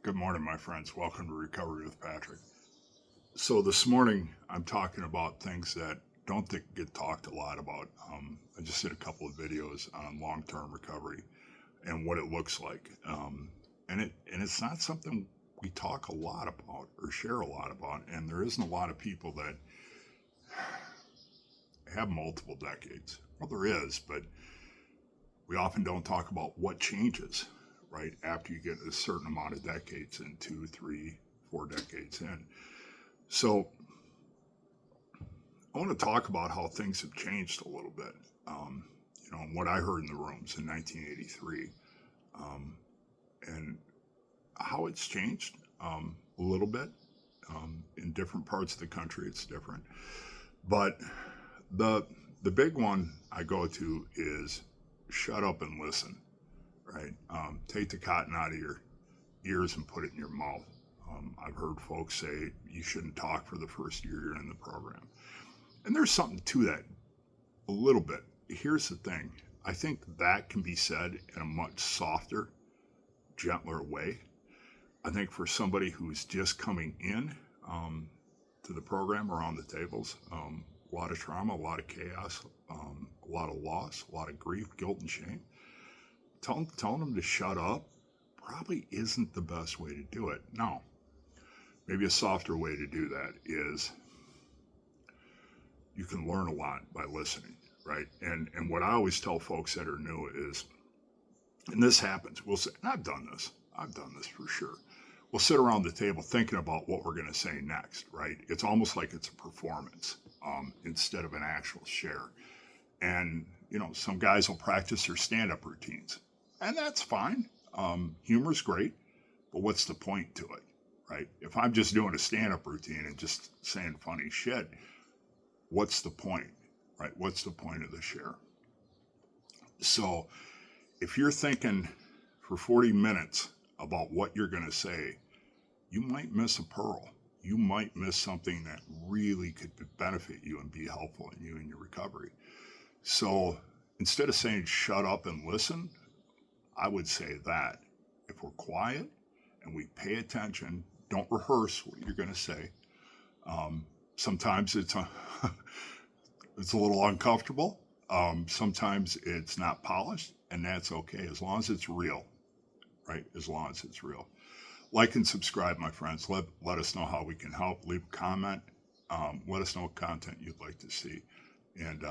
Good morning, my friends. Welcome to Recovery with Patrick. So, this morning I'm talking about things that don't get talked a lot about. I just did a couple of videos on long term recovery and what it looks like. And it's not something we talk a lot about or share a lot about. And there isn't a lot of people that have multiple decades. Well, there is, but we often don't talk about what changes, right, after you get a certain amount of decades in, 2, 3, 4 decades in. So I want to talk about how things have changed a little bit. Um, and what I heard in the rooms in 1983, um, and how it's changed a little bit. In different parts of the country, it's different. But the the big one I go to is shut up and listen. Right? Take the cotton out of your ears and put it in your mouth. I've heard folks say you shouldn't talk for the first year you're in the program. And there's something to that a little bit. Here's the thing, I think that can be said in a much softer, gentler way. I think for somebody who's just coming in to the program around the tables, a lot of trauma, a lot of chaos, a lot of loss, a lot of grief, guilt, and shame. Telling them to shut up probably isn't the best way to do it. Now, maybe a softer way to do that is you can learn a lot by listening, right? And what I always tell folks that are new is, and this happens, we'll say, and I've done this for sure. We'll sit around the table thinking about what we're going to say next, right? It's almost like it's a performance instead of an actual share. And, some guys will practice their stand up routines, and that's fine. Humor's great, but what's the point to it, right? If I'm just doing a stand up routine and just saying funny shit, what's the point, right? What's the point of the share? So if you're thinking for 40 minutes about what you're going to say, you might miss a pearl. You might miss something that really could benefit you and be helpful in you in your recovery. So instead of saying shut up and listen, I would say that if we're quiet and we pay attention, don't rehearse what you're going to say. Sometimes it's a little uncomfortable. Sometimes it's not polished, and that's okay as long as it's real, right? As long as it's real. Like and subscribe, my friends. Let us know how we can help. Leave a comment. Let us know what content you'd like to see. And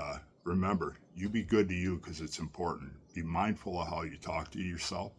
remember, you be good to you because it's important. Be mindful of how you talk to yourself